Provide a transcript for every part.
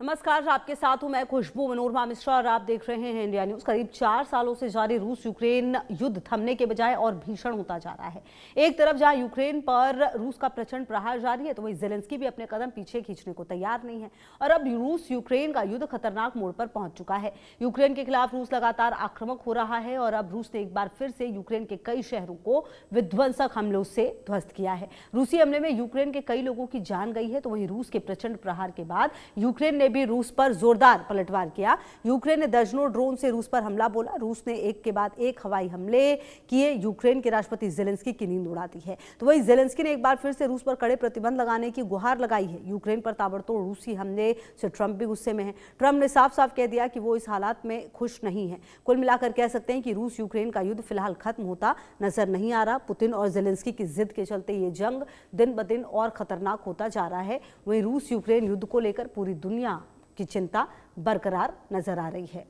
नमस्कार, आपके साथ हूं मैं खुशबू मनोरमा मिश्रा और आप देख रहे हैं इंडिया न्यूज। करीब 4 सालों से जारी रूस यूक्रेन युद्ध थमने के बजाय और भीषण होता जा रहा है। एक तरफ जहां यूक्रेन पर रूस का प्रचंड प्रहार जारी है, तो वहीं ज़ेलेंस्की भी अपने कदम पीछे खींचने को तैयार नहीं है और अब रूस यूक्रेन का युद्ध खतरनाक मोड़ पर पहुंच चुका है। यूक्रेन के खिलाफ रूस लगातार आक्रामक हो रहा है और अब रूस ने एक बार फिर से यूक्रेन के कई शहरों को विध्वंसक हमलों से ध्वस्त किया है। रूसी हमले में यूक्रेन के कई लोगों की जान गई है, तो वहीं रूस के प्रचंड प्रहार के बाद यूक्रेन ने भी रूस पर जोरदार पलटवार किया। यूक्रेन ने दर्जनों ड्रोन से रूस पर हमला बोला। रूस ने एक के बाद एक हवाई हमले किए, यूक्रेन के राष्ट्रपति ज़ेलेंस्की की नींद उड़ा दी है। तो वहीं ज़ेलेंस्की ने एक बार फिर से रूस पर कड़े प्रतिबंध लगाने की गुहार लगाई है। यूक्रेन पर ताबड़तोड़ रूसी हमले से ट्रंप भी गुस्से में है। ट्रंप ने साफ साफ कह दिया कि वो इस हालात में खुश नहीं है। कुल मिलाकर कह सकते हैं कि रूस यूक्रेन का युद्ध फिलहाल खत्म होता नजर नहीं आ रहा। पुतिन और ज़ेलेंस्की की जिद के चलते ये जंग दिन ब दिन और खतरनाक होता जा रहा है। वहीं रूस यूक्रेन युद्ध को लेकर पूरी दुनिया की चिंता बरकरार नजर आ रही है।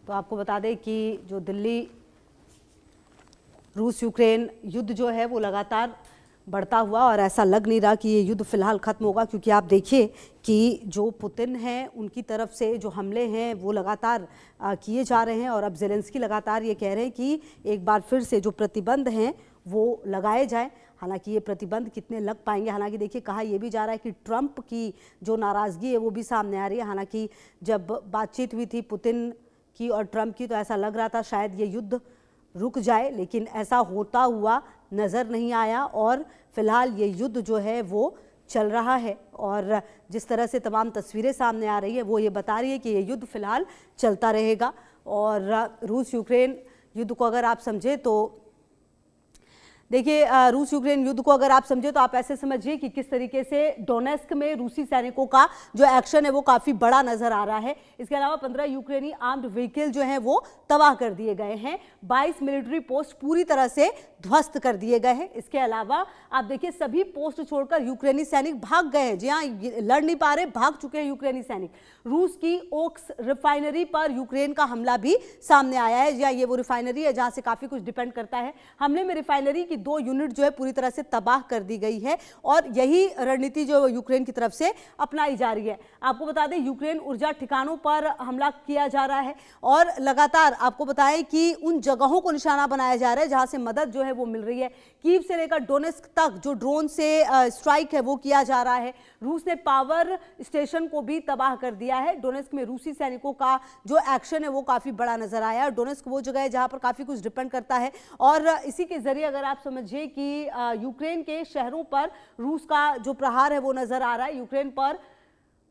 तो आपको बता दें कि जो दिल्ली रूस यूक्रेन युद्ध जो है वो लगातार बढ़ता हुआ और ऐसा लग नहीं रहा कि ये युद्ध फिलहाल खत्म होगा, क्योंकि आप देखिए कि जो पुतिन हैं उनकी तरफ से जो हमले हैं वो लगातार किए जा रहे हैं और अब ज़ेलेंस्की लगातार ये कह रहे हैं कि एक बार फिर से जो प्रतिबंध हैं वो लगाए जाएं। हालांकि ये प्रतिबंध कितने लग पाएंगे, हालांकि देखिए कहा यह भी जा रहा है कि ट्रंप की जो नाराज़गी है वो भी सामने आ रही है। हालांकि जब बातचीत हुई थी पुतिन की और ट्रंप की तो ऐसा लग रहा था शायद ये युद्ध रुक जाए, लेकिन ऐसा होता हुआ नज़र नहीं आया और फिलहाल ये युद्ध जो है वो चल रहा है। और जिस तरह से तमाम तस्वीरें सामने आ रही है वो ये बता रही है कि ये युद्ध फिलहाल चलता रहेगा। और रूस यूक्रेन युद्ध को अगर आप समझे तो देखिए, रूस यूक्रेन युद्ध को अगर आप समझे तो आप ऐसे समझिए कि किस तरीके से डोनेस्क में रूसी सैनिकों का जो एक्शन है वो काफ़ी बड़ा नजर आ रहा है। इसके अलावा 15 यूक्रेनी आर्म्ड व्हीकल जो हैं वो तबाह कर दिए गए हैं। 22 मिलिट्री पोस्ट पूरी तरह से ध्वस्त कर दिए गए हैं। इसके अलावा आप देखिए सभी पोस्ट छोड़कर यूक्रेनी सैनिक भाग गए हैं। जी हाँ, लड़ नहीं पा रहे, भाग चुके हैं यूक्रेनी सैनिक। रूस की ओक्स रिफाइनरी पर यूक्रेन का हमला भी सामने आया है। जी हाँ, ये वो रिफाइनरी है जहाँ से काफ़ी कुछ डिपेंड करता है। हमले में रिफाइनरी की 2 यूनिट जो है पूरी तरह से तबाह कर दी गई है और यही रणनीति जो यूक्रेन की तरफ से अपनाई जा रही है। आपको बता दें यूक्रेन ऊर्जा ठिकानों पर हमला किया जा रहा है और लगातार आपको बताएं कि उन जगहों को निशाना बनाया जा रहा है जहां से मदद जो है वो मिल रही है। कीव से लेकर डोनेस्क तक जो ड्रोन से स्ट्राइक है वो किया जा रहा है। रूस ने पावर स्टेशन को भी तबाह कर दिया है। डोनेस्क में रूसी सैनिकों का जो एक्शन है वो काफी बड़ा नजर आया है। डोनेस्क वो जगह है जहां पर काफी कुछ डिपेंड करता है और इसी के जरिए अगर आप समझिए कि यूक्रेन के शहरों पर रूस का जो प्रहार है वो नजर आ रहा है। यूक्रेन पर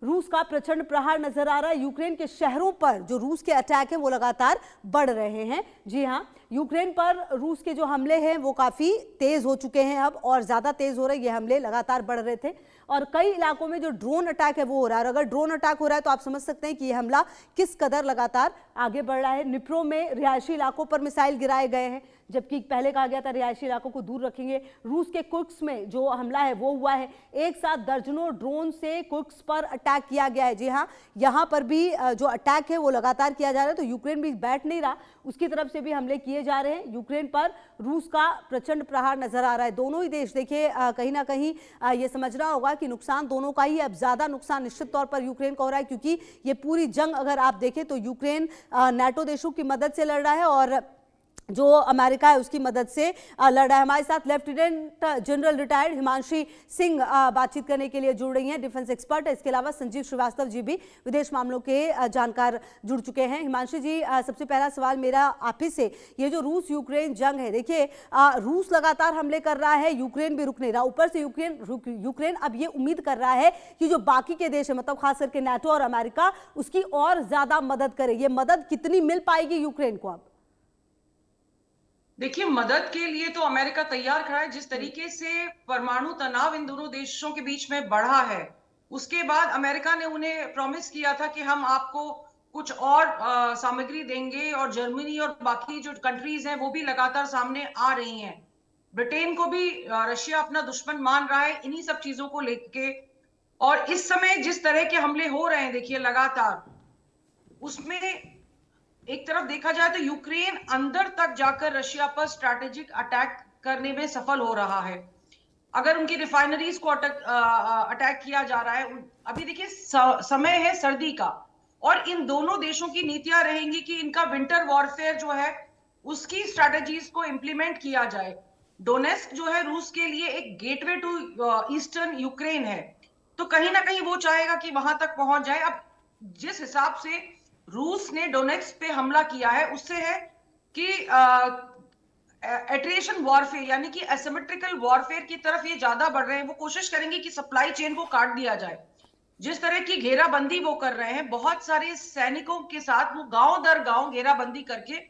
रूस का प्रचंड प्रहार नजर आ रहा है। यूक्रेन के शहरों पर जो रूस के अटैक हैं वो लगातार बढ़ रहे हैं। जी हाँ, यूक्रेन पर रूस के जो हमले हैं वो काफ़ी तेज़ हो चुके हैं अब और ज़्यादा तेज़ हो रहे हैं। ये हमले लगातार बढ़ रहे थे और कई इलाकों में जो ड्रोन अटैक है वो हो रहा है और अगर ड्रोन अटैक हो रहा है तो आप समझ सकते हैं कि ये हमला किस कदर लगातार आगे बढ़ रहा है। निप्रो में रिहायशी इलाकों पर मिसाइल गिराए गए हैं, जबकि पहले कहा गया था रिहायशी इलाकों को दूर रखेंगे। रूस के कुर्स्क में जो हमला है वो हुआ है। एक साथ दर्जनों ड्रोन से कुर्स्क पर अटैक किया गया है। जी हाँ, यहाँ पर भी जो अटैक है वो लगातार किया जा रहा है। तो यूक्रेन भी बैठ नहीं रहा, उसकी तरफ से भी हमले किए जा रहे हैं। यूक्रेन पर रूस का प्रचंड प्रहार नजर आ रहा है। दोनों ही देश देखिए कहीं ना कहीं ये समझना होगा कि नुकसान दोनों का ही, अब ज्यादा नुकसान निश्चित तौर पर यूक्रेन का हो रहा है, क्योंकि ये पूरी जंग अगर आप देखें तो यूक्रेन नाटो देशों की मदद से लड़ रहा है और जो अमेरिका है उसकी मदद से लड़ रहा है। हमारे साथ lieutenant general retired Himanshi Singh बातचीत करने के लिए जुड़ रही हैं, डिफेंस एक्सपर्ट है। इसके अलावा संजीव श्रीवास्तव जी भी विदेश मामलों के जानकार जुड़ चुके हैं। हिमांशी जी, सबसे पहला सवाल मेरा आप ही से, ये जो रूस यूक्रेन जंग है, देखिए रूस लगातार हमले कर रहा है, यूक्रेन भी रुक नहीं रहा, ऊपर से यूक्रेन अब ये उम्मीद कर रहा है कि जो बाकी के देश है, मतलब खास करके नाटो और अमेरिका, उसकी और ज्यादा मदद करे। ये मदद कितनी मिल पाएगी यूक्रेन को? अब देखिए, मदद के लिए तो अमेरिका तैयार खड़ा है। जिस तरीके से परमाणु तनाव इन दोनों देशों के बीच में बढ़ा है, उसके बाद अमेरिका ने उन्हें प्रॉमिस किया था कि हम आपको कुछ और सामग्री देंगे और जर्मनी और बाकी जो कंट्रीज हैं वो भी लगातार सामने आ रही हैं। ब्रिटेन को भी रशिया अपना दुश्मन मान रहा है इन्हीं सब चीजों को लेके। और इस समय जिस तरह के हमले हो रहे हैं देखिए लगातार, उसमें एक तरफ देखा जाए तो यूक्रेन अंदर तक जाकर रशिया पर स्ट्रैटेजिक अटैक करने में सफल हो रहा है। अगर उनकी रिफाइनरीज को अटैक किया जा रहा है, अभी देखिए समय है सर्दी का, और इन दोनों देशों की नीतियां रहेंगी कि इनका विंटर वॉरफेयर जो है उसकी स्ट्रेटजीज को इंप्लीमेंट किया जाए। डोनेस्क जो है रूस के लिए एक गेटवे टू ईस्टर्न यूक्रेन है, तो कहीं ना कहीं वो चाहेगा कि वहां तक पहुंच जाए। अब जिस हिसाब से रूस ने डोनेस्क पे हमला किया है उससे है कि एट्रिशन वॉरफेयर यानी कि एसिमेट्रिकल वॉरफेयर की तरफ ये ज्यादा बढ़ रहे हैं। वो कोशिश करेंगे कि सप्लाई चेन को काट दिया जाए। जिस तरह की घेराबंदी वो कर रहे हैं, बहुत सारे सैनिकों के साथ वो गांव दर गांव घेराबंदी करके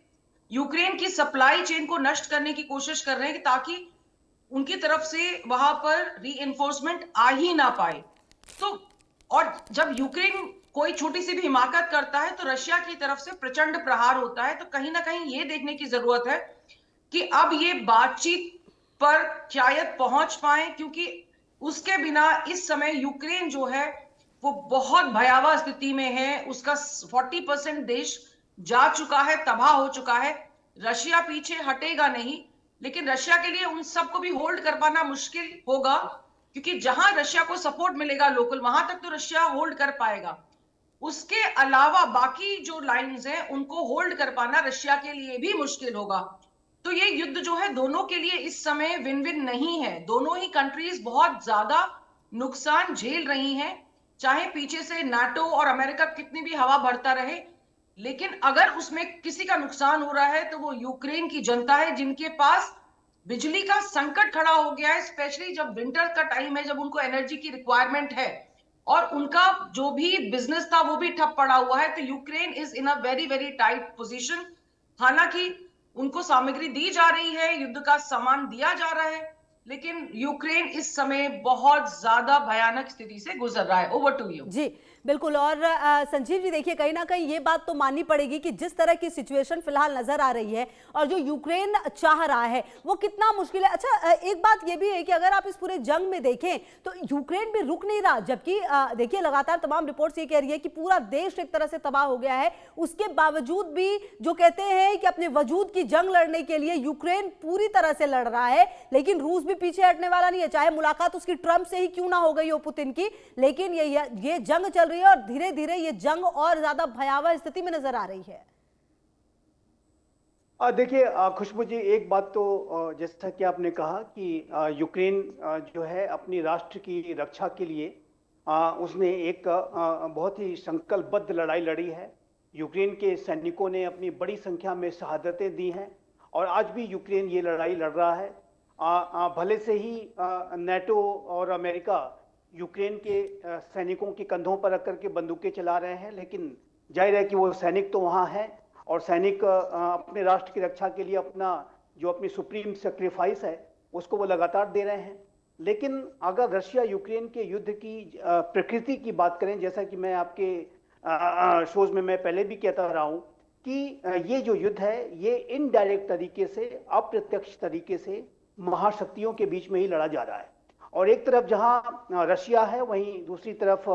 यूक्रेन की सप्लाई चेन को नष्ट करने की कोशिश कर रहे हैं ताकि उनकी तरफ से वहां पर रीइंफोर्समेंट आ ही ना पाए। तो और जब यूक्रेन कोई छोटी सी भी हिमाकत करता है तो रशिया की तरफ से प्रचंड प्रहार होता है। तो कहीं ना कहीं ये देखने की जरूरत है कि अब ये बातचीत पर शायद पहुंच पाए, क्योंकि उसके बिना इस समय यूक्रेन जो है वो बहुत भयावह स्थिति में है। उसका 40% देश जा चुका है, तबाह हो चुका है। रशिया पीछे हटेगा नहीं, लेकिन रशिया के लिए उन सबको भी होल्ड कर पाना मुश्किल होगा, क्योंकि जहां रशिया को सपोर्ट मिलेगा लोकल, वहां तक तो रशिया होल्ड कर पाएगा। उसके अलावा बाकी जो लाइंस हैं उनको होल्ड कर पाना रशिया के लिए भी मुश्किल होगा। तो ये युद्ध जो है दोनों के लिए इस समय विन विन नहीं है। दोनों ही कंट्रीज बहुत ज्यादा नुकसान झेल रही हैं, चाहे पीछे से नाटो और अमेरिका कितनी भी हवा भरता रहे, लेकिन अगर उसमें किसी का नुकसान हो रहा है तो वो यूक्रेन की जनता है, जिनके पास बिजली का संकट खड़ा हो गया है। स्पेशली जब विंटर का टाइम है, जब उनको एनर्जी की रिक्वायरमेंट है और उनका जो भी बिजनेस था वो भी ठप पड़ा हुआ है। तो Ukraine is in a very very tight position. हालांकि उनको सामग्री दी जा रही है, युद्ध का सामान दिया जा रहा है, लेकिन यूक्रेन इस समय बहुत ज्यादा भयानक स्थिति से गुजर रहा है। Over to you. जी बिल्कुल। और संजीव जी देखिए, कहीं ना कहीं ये बात तो माननी पड़ेगी कि जिस तरह की सिचुएशन फिलहाल नजर आ रही है और जो यूक्रेन चाह रहा है वो कितना मुश्किल है। अच्छा, एक बात ये भी है कि अगर आप इस पूरे जंग में देखें तो यूक्रेन भी रुक नहीं रहा, जबकि देखिए लगातार तमाम रिपोर्ट्स ये कह रही है कि पूरा देश एक तरह से तबाह हो गया है। उसके बावजूद भी जो कहते हैं कि अपने वजूद की जंग लड़ने के लिए यूक्रेन पूरी तरह से लड़ रहा है, लेकिन रूस भी पीछे हटने वाला नहीं है। चाहे मुलाकात उसकी ट्रंप से ही क्यों ना हो गई हो, पुतिन की, लेकिन ये जंग चल रही है और धीरे धीरे ये जंग और ज्यादा भयावह स्थिति में नजर आ रही है। देखिए खुशबू जी, एक बात तो जैसा कि आपने कहा कि यूक्रेन जो है अपनी राष्ट्र की रक्षा के लिए उसने एक बहुत ही संकल्पबद्ध लड़ाई लड़ी है। यूक्रेन के सैनिकों ने अपनी बड़ी संख्या में शहादतें दी हैं और आज भी यूक्रेन ये लड़ाई लड़ रहा है। भले से ही नेटो और अमेरिका यूक्रेन के सैनिकों के कंधों पर रख करके बंदूकें चला रहे हैं, लेकिन जाहिर है कि वो सैनिक तो वहाँ हैं और सैनिक अपने राष्ट्र की रक्षा के लिए अपनी सुप्रीम सेक्रीफाइस है उसको वो लगातार दे रहे हैं। लेकिन अगर रशिया यूक्रेन के युद्ध की प्रकृति की बात करें, जैसा कि मैं आपके शोज में मैं पहले भी कहता रहा हूँ कि ये जो युद्ध है ये इनडायरेक्ट तरीके से, अप्रत्यक्ष तरीके से महाशक्तियों के बीच में ही लड़ा जा रहा है। और एक तरफ जहां रशिया है, वहीं दूसरी तरफ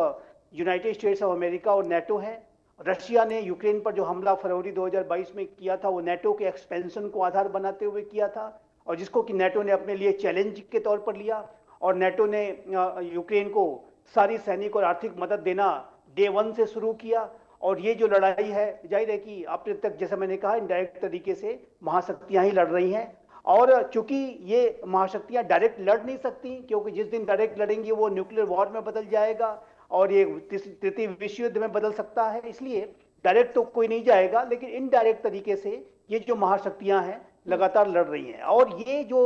यूनाइटेड स्टेट्स ऑफ अमेरिका और नेटो है। रशिया ने यूक्रेन पर जो हमला फरवरी 2022 में किया था वो नेटो के एक्सपेंशन को आधार बनाते हुए किया था और जिसको कि नेटो ने अपने लिए चैलेंज के तौर पर लिया और नेटो ने यूक्रेन को सारी सैनिक और आर्थिक मदद देना डे 1 से शुरू किया। और ये जो लड़ाई है जाहिर है कि अप्रत्यक्ष, जैसा मैंने कहा, इनडायरेक्ट तरीके से महाशक्तियां ही लड़ रही हैं। और चूंकि ये महाशक्तियां डायरेक्ट लड़ नहीं सकती, क्योंकि जिस दिन डायरेक्ट लड़ेंगी वो न्यूक्लियर वॉर में बदल जाएगा और ये तृतीय विश्व युद्ध में बदल सकता है। इसलिए डायरेक्ट तो कोई नहीं जाएगा, लेकिन इनडायरेक्ट तरीके से ये जो महाशक्तियां हैं लगातार लड़ रही हैं। और ये जो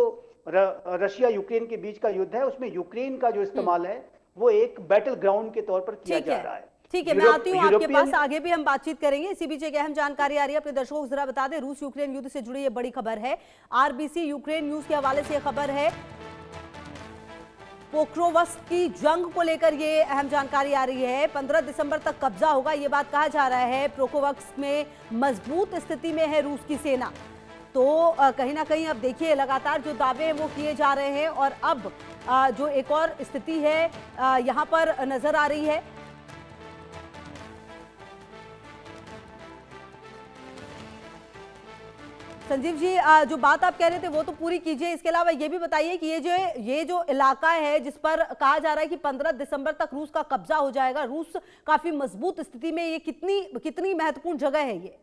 रशिया यूक्रेन के बीच का युद्ध है उसमें यूक्रेन का जो इस्तेमाल है वो एक बैटल ग्राउंड के तौर पर किया जा रहा है। ठीक है, मैं आती हूँ आपके पास, आगे भी हम बातचीत करेंगे। इसी बीच एक अहम जानकारी आ रही है, अपने दर्शकों को जरा बता दें। रूस यूक्रेन युद्ध से जुड़ी ये बड़ी खबर है। आरबीसी यूक्रेन न्यूज के हवाले से खबर है, पोक्रोवस्क की जंग को लेकर ये अहम जानकारी आ रही है। 15 दिसंबर तक कब्जा होगा, ये बात कहा जा रहा है। पोक्रोवस्क में मजबूत स्थिति में है रूस की सेना। तो कहीं ना कहीं अब देखिए लगातार जो दावे हैं वो किए जा रहे हैं और अब जो एक और स्थिति है यहाँ पर नजर आ रही है। संजीव जी, जो बात आप कह रहे थे वो तो पूरी कीजिए। इसके अलावा ये भी बताइए कि ये जो इलाका है जिस पर कहा जा रहा है कि 15 दिसंबर तक रूस का कब्जा हो जाएगा, रूस काफी मजबूत स्थिति में, ये कितनी महत्वपूर्ण जगह है ये?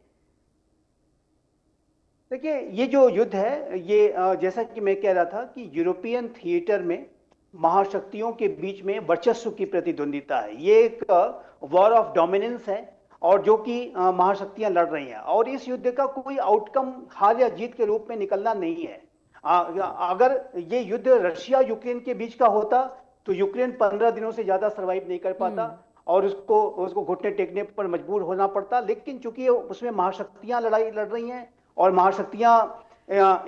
देखिए, ये जो युद्ध है ये जैसा कि मैं कह रहा था कि यूरोपियन थिएटर में महाशक्तियों के बीच में वर्चस्व की प्रतिद्वंदिता है। ये एक वॉर ऑफ डोमिनेंस है और जो कि महाशक्तियां लड़ रही हैं, और इस युद्ध का कोई आउटकम हार या जीत के रूप में निकलना नहीं है। अगर ये युद्ध रशिया यूक्रेन के बीच का होता तो यूक्रेन 15 दिनों से ज्यादा सरवाइव नहीं कर पाता और उसको घुटने टेकने पर मजबूर होना पड़ता। लेकिन चूंकि उसमें महाशक्तियां लड़ाई लड़ रही हैं और महाशक्तियां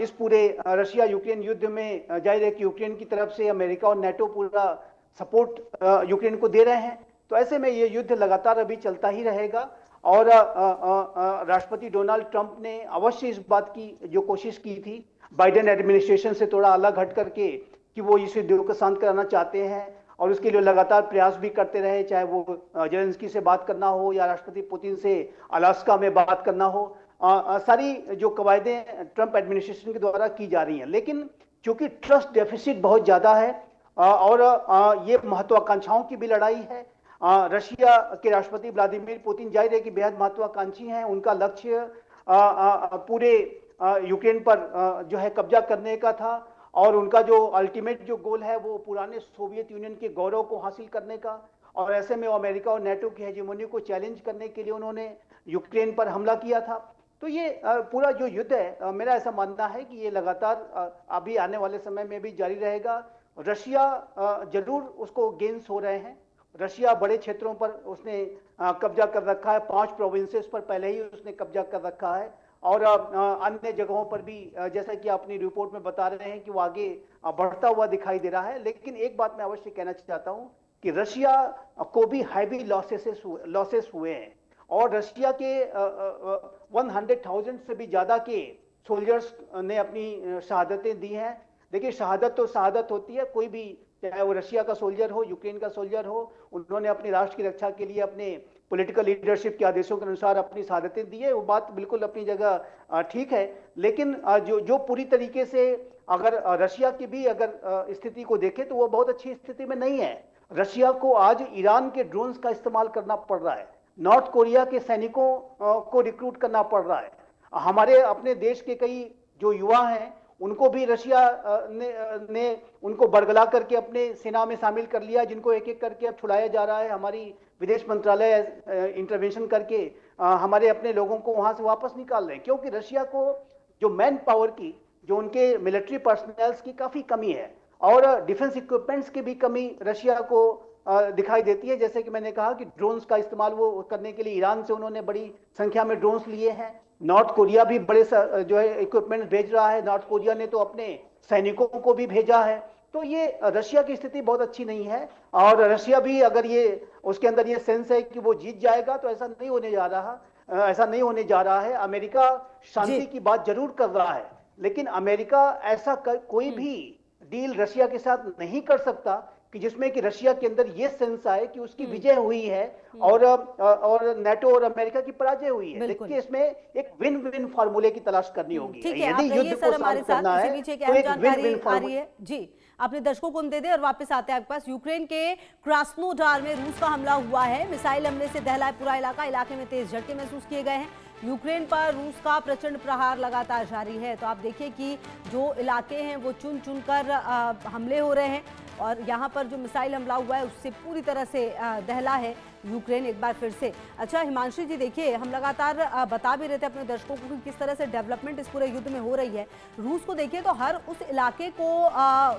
इस पूरे रशिया यूक्रेन युद्ध में जाहिर है कि यूक्रेन की तरफ से अमेरिका और नेटो पूरा सपोर्ट यूक्रेन को दे रहे हैं, तो ऐसे में ये युद्ध लगातार अभी चलता ही रहेगा। और राष्ट्रपति डोनाल्ड ट्रंप ने अवश्य इस बात की जो कोशिश की थी बाइडेन एडमिनिस्ट्रेशन से थोड़ा अलग हट करके कि वो इस युद्ध को शांत कराना चाहते हैं और उसके लिए लगातार प्रयास भी करते रहे, चाहे वो जेलेंस्की से बात करना हो या राष्ट्रपति पुतिन से अलास्का में बात करना हो। सारी जो कवायदें ट्रंप एडमिनिस्ट्रेशन के द्वारा की जा रही हैं, लेकिन चूंकि ट्रस्ट डेफिसिट बहुत ज्यादा है और ये महत्वाकांक्षाओं की भी लड़ाई है। रशिया के राष्ट्रपति व्लादिमीर पुतिन जाहिर है कि बेहद महत्वाकांक्षी हैं। उनका लक्ष्य पूरे यूक्रेन पर जो है कब्जा करने का था और उनका जो अल्टीमेट जो गोल है वो पुराने सोवियत यूनियन के गौरव को हासिल करने का। और ऐसे में अमेरिका और नेटो की हेजेमोनी को चैलेंज करने के लिए उन्होंने यूक्रेन पर हमला किया था। तो ये पूरा जो युद्ध है, मेरा ऐसा मानना है कि ये लगातार अभी आने वाले समय में भी जारी रहेगा। रशिया जरूर उसको गेन्स हो रहे हैं। रशिया बड़े क्षेत्रों पर उसने कब्जा कर रखा है, 5 प्रोविंसेस पर पहले ही उसने कब्जा कर रखा है और अन्य जगहों पर भी जैसा कि अपनी रिपोर्ट में बता रहे हैं कि वो आगे बढ़ता हुआ दिखाई दे रहा है। लेकिन एक बात मैं अवश्य कहना चाहता हूं कि रशिया को भी हैवी लॉसेस हुए हैं और रशिया के 100,000 से भी ज्यादा के सोल्जर्स ने अपनी शहादतें दी हैं। देखिए, शहादत तो शहादत होती है, कोई भी चाहे वो रशिया का सोल्जर हो, यूक्रेन का सोल्जर हो, उन्होंने अपने राष्ट्र की रक्षा के लिए अपने पॉलिटिकल लीडरशिप के आदेशों के अनुसार अपनी शहादतें दी है। वो बात बिल्कुल अपनी जगह ठीक है। लेकिन जो पूरी तरीके से अगर रशिया की भी अगर स्थिति को देखें तो वो बहुत अच्छी स्थिति में नहीं है। रशिया को आज ईरान के ड्रोन्स का इस्तेमाल करना पड़ रहा है, नॉर्थ कोरिया के सैनिकों को रिक्रूट करना पड़ रहा है। हमारे अपने देश के कई जो युवा हैं उनको भी रशिया ने उनको बरगला करके अपने सेना में शामिल कर लिया, जिनको एक एक करके अब छुड़ाया जा रहा है। हमारी विदेश मंत्रालय इंटरवेंशन करके हमारे अपने लोगों को वहां से वापस निकाल रहे हैं, क्योंकि रशिया को जो मैन पावर की, जो उनके मिलिट्री पर्सनल्स की काफी कमी है और डिफेंस इक्विपमेंट्स की भी कमी रशिया को दिखाई देती है। जैसे कि मैंने कहा कि ड्रोन्स का इस्तेमाल वो करने के लिए ईरान से उन्होंने बड़ी संख्या में ड्रोन्स लिए हैं। नॉर्थ कोरिया भी बड़े जो है इक्विपमेंट भेज रहा है। नॉर्थ कोरिया ने तो अपने सैनिकों को भी भेजा है। तो ये रशिया की स्थिति बहुत अच्छी नहीं है और रशिया भी अगर ये उसके अंदर ये सेंस है कि वो जीत जाएगा तो ऐसा नहीं होने जा रहा है। अमेरिका शांति की बात जरूर कर रहा है, लेकिन अमेरिका ऐसा कोई भी डील रशिया के साथ नहीं कर सकता कि जिसमें कि रशिया के अंदर ये सेंस आए कि उसकी विजय हुई है और नेटो और अमेरिका की पराजय हुई है। देखिए, इसमें एक विन विन फार्मूले की तलाश करनी होगी। यदि युद्ध को शांत करना है तो एक विन विन फार्मूले। जी, अपने दर्शकों को हम दे दें और वापस आते हैं आपके पास। यूक्रेन के क्रास्नोडार में रूस का हमला हुआ है। मिसाइल हमले से दहला है पूरा इलाके में तेज झटके महसूस किए गए हैं। यूक्रेन पर रूस का प्रचंड प्रहार लगातार जारी है। तो आप देखिए कि जो इलाके हैं वो चुन चुन कर हमले हो रहे हैं और यहाँ पर जो मिसाइल हमला हुआ है उससे पूरी तरह से दहला है यूक्रेन एक बार फिर से। अच्छा हिमांशी जी, देखिए हम लगातार बता भी रहे थे अपने दर्शकों को कि किस तरह से डेवलपमेंट इस पूरे युद्ध में हो रही है। रूस को देखिए तो हर उस इलाके को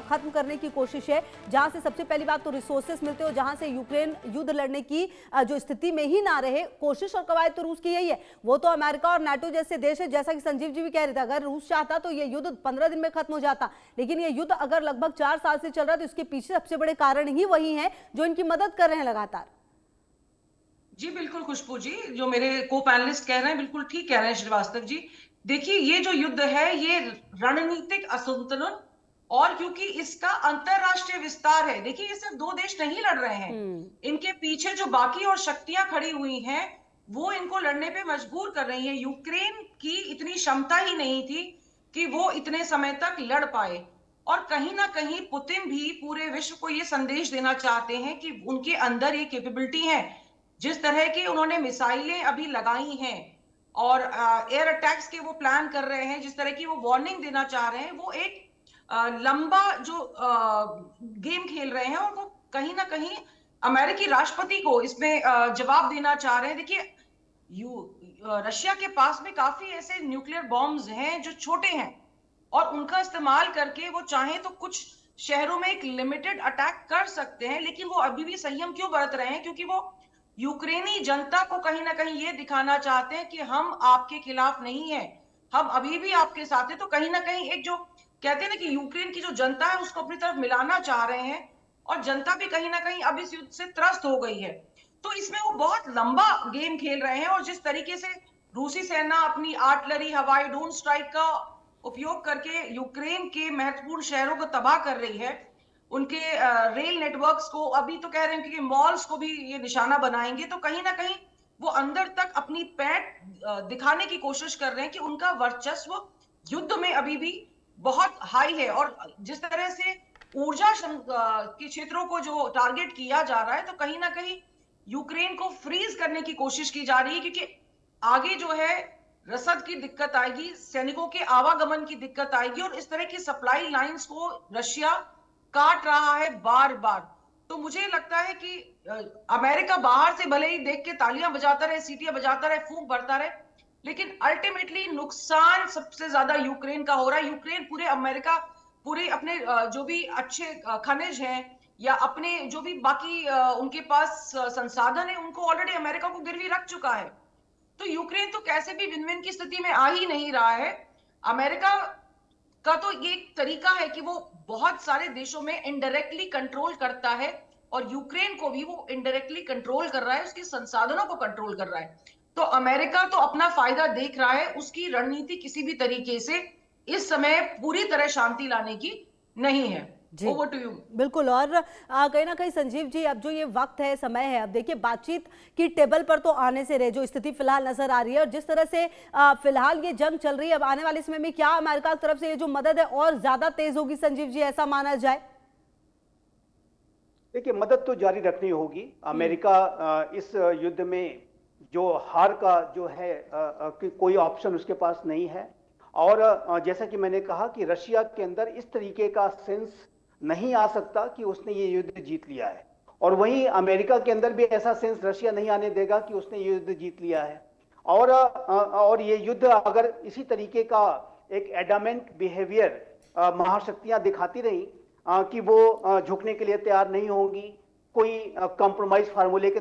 खत्म करने की कोशिश है जहां से सबसे पहली बात तो रिसोर्सेस मिलते हो, जहां से यूक्रेन युद्ध लड़ने की जो स्थिति में ही ना रहे। कोशिश और कवायद तो रूस की यही है। वो तो अमेरिका और नाटो जैसे देश है, जैसा कि संजीव जी भी कह रहे थे, अगर रूस चाहता तो ये युद्ध 15 दिन में खत्म हो जाता, लेकिन ये युद्ध अगर लगभग 4 साल से चल रहा है तो इसके पीछे सबसे बड़े कारण ही वही है जो इनकी मदद कर रहे हैं लगातार। जी बिल्कुल खुशबू जी, जो मेरे को पैनलिस्ट कह रहे हैं बिल्कुल ठीक कह रहे हैं श्रीवास्तव जी। देखिए, ये जो युद्ध है ये रणनीतिक असंतुलन और क्योंकि इसका अंतरराष्ट्रीय विस्तार है। देखिए, ये सिर्फ 2 देश नहीं लड़ रहे हैं, इनके पीछे जो बाकी और शक्तियां खड़ी हुई हैं वो इनको लड़ने पे मजबूर कर रही है। यूक्रेन की इतनी क्षमता ही नहीं थी कि वो इतने समय तक लड़ पाए। और कहीं ना कहीं पुतिन भी पूरे विश्व को ये संदेश देना चाहते हैं कि उनके अंदर ये कैपेबिलिटी है। जिस तरह की उन्होंने मिसाइलें अभी लगाई हैं और एयर अटैक्स के वो प्लान कर रहे हैं, जिस तरह की वो वार्निंग देना चाह रहे हैं, वो एक लंबा जो गेम खेल रहे हैं और वो कहीं ना कहीं अमेरिकी राष्ट्रपति को इसमें जवाब देना चाह रहे हैं। देखिए, रशिया के पास में काफी ऐसे न्यूक्लियर बॉम्ब्स हैं जो छोटे हैं और उनका इस्तेमाल करके वो चाहे तो कुछ शहरों में एक लिमिटेड अटैक कर सकते हैं, लेकिन वो अभी भी संयम क्यों बरत रहे हैं? क्योंकि वो यूक्रेनी जनता को कहीं ना कहीं ये दिखाना चाहते हैं कि हम आपके खिलाफ नहीं है, हम अभी भी आपके साथ हैं। तो कहीं ना कहीं एक जो कहते हैं ना कि यूक्रेन की जो जनता है उसको अपनी तरफ मिलाना चाह रहे हैं और जनता भी कहीं ना कहीं अब इस युद्ध से त्रस्त हो गई है। तो इसमें वो बहुत लंबा गेम खेल रहे हैं और जिस तरीके से रूसी सेना अपनी आर्टिलरी, हवाई ड्रोन स्ट्राइक का उपयोग करके यूक्रेन के महत्वपूर्ण शहरों को तबाह कर रही है, उनके रेल नेटवर्क्स को, अभी तो कह रहे हैं कि मॉल्स को भी ये निशाना बनाएंगे, तो कहीं ना कहीं वो अंदर तक अपनी पैठ दिखाने की कोशिश कर रहे हैं कि उनका वर्चस्व युद्ध में अभी भी बहुत हाई है। और जिस तरह से ऊर्जा के क्षेत्रों को जो टारगेट किया जा रहा है, तो कहीं ना कहीं यूक्रेन को फ्रीज करने की कोशिश की जा रही है, क्योंकि आगे जो है रसद की दिक्कत आएगी, सैनिकों के आवागमन की दिक्कत आएगी और इस तरह की सप्लाई लाइंस को रशिया काट रहा है बार बार। तो मुझे लगता है कि अमेरिका बाहर से भले ही देख के तालियां बजाता रहे, सीटियां बजाता रहे, फूंक भरता रहे, लेकिन अल्टीमेटली नुकसान सबसे ज्यादा यूक्रेन का हो रहा है। यूक्रेन पूरे अपने जो भी अच्छे खनिज हैं या अपने जो भी बाकी उनके पास संसाधन है, उनको ऑलरेडी अमेरिका को गिरवी रख चुका है। तो यूक्रेन तो कैसे भी विन विन की स्थिति में आ ही नहीं रहा है। अमेरिका का तो ये एक तरीका है कि वो बहुत सारे देशों में इनडायरेक्टली कंट्रोल करता है और यूक्रेन को भी वो इनडायरेक्टली कंट्रोल कर रहा है, उसके संसाधनों को कंट्रोल कर रहा है। तो अमेरिका तो अपना फायदा देख रहा है, उसकी रणनीति किसी भी तरीके से इस समय पूरी तरह शांति लाने की नहीं है। Over to you. बिल्कुल। और कहीं ना कहीं संजीव जी, अब जो ये वक्त है, समय है, अब देखिए बातचीत की टेबल पर तो आने से रहे जो स्थिति फिलहाल नजर आ रही है और जिस तरह से फिलहाल ये जंग चल रही है, अब आने वाले समय में क्या अमेरिका की तरफ से ये जो मदद है और ज्यादा तेज होगी संजीव जी, ऐसा माना जाए? देखिए, मदद तो जारी रखनी होगी। अमेरिका इस युद्ध में जो हार का जो है कोई ऑप्शन उसके पास नहीं है। और जैसा कि मैंने कहा कि रशिया के अंदर इस तरीके का सेंस नहीं आ सकता कि उसने ये युद्ध जीत लिया है, और वहीं अमेरिका के अंदर भी ऐसा सेंस रशिया नहीं आने देगा कि उसने ये युद्ध जीत लिया है। और ये युद्ध अगर इसी तरीके का एक एडामेंट बिहेवियर महाशक्तियां दिखाती रही कि वो झुकने के लिए तैयार नहीं होंगी, कोई कॉम्प्रोमाइज फार्मूले के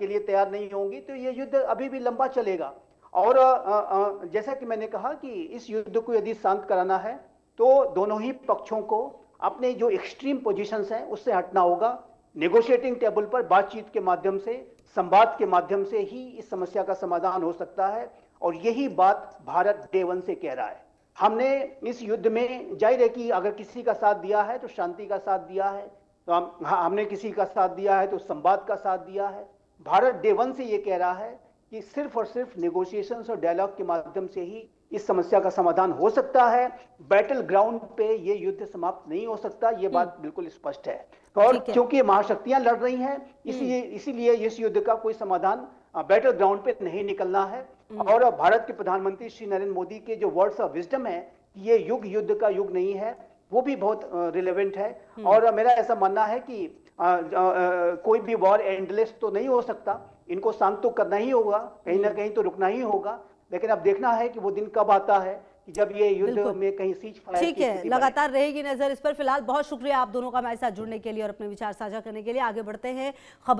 लिए तैयार नहीं होंगी, तो ये युद्ध अभी भी लंबा चलेगा। और जैसा कि मैंने कहा कि इस युद्ध को यदि शांत कराना है तो दोनों ही पक्षों को अपने जो एक्सट्रीम पोजीशंस हैं उससे हटना होगा। नेगोशिएटिंग टेबल पर बातचीत के माध्यम से, संवाद के माध्यम से ही इस समस्या का समाधान हो सकता है, और यही बात भारत डे वन से कह रहा है। हमने इस युद्ध में जाहिर है कि अगर किसी का साथ दिया है तो शांति का साथ दिया है, तो हमने किसी का साथ दिया है तो संवाद का साथ दिया है। भारत डे वन से ये कह रहा है कि सिर्फ और सिर्फ नेगोशिएशंस और डायलॉग के माध्यम से ही इस समस्या का समाधान हो सकता है। बैटल ग्राउंड पे ये युद्ध समाप्त नहीं हो सकता, ये बात बिल्कुल स्पष्ट है। और क्योंकि महाशक्तियां लड़ रही हैं, इसीलिए इस युद्ध का कोई समाधान बैटल ग्राउंड पे नहीं निकलना है। और भारत के प्रधानमंत्री श्री नरेंद्र मोदी के जो वर्ड्स ऑफ विजडम है कि ये युग युद्ध का युग नहीं है, वो भी बहुत रिलेवेंट है। और मेरा ऐसा मानना है कि कोई भी वॉर एंडलेस तो नहीं हो सकता, इनको शांत तो करना ही होगा, कहीं ना कहीं तो रुकना ही होगा, लेकिन अब देखना है कि वो दिन कब आता है कि जब ये युद्ध में कहीं सीज फायर। ठीक है, लगातार रहेगी नजर इस पर। फिलहाल बहुत शुक्रिया आप दोनों का हमारे साथ जुड़ने के लिए और अपने विचार साझा करने के लिए। आगे बढ़ते हैं खबर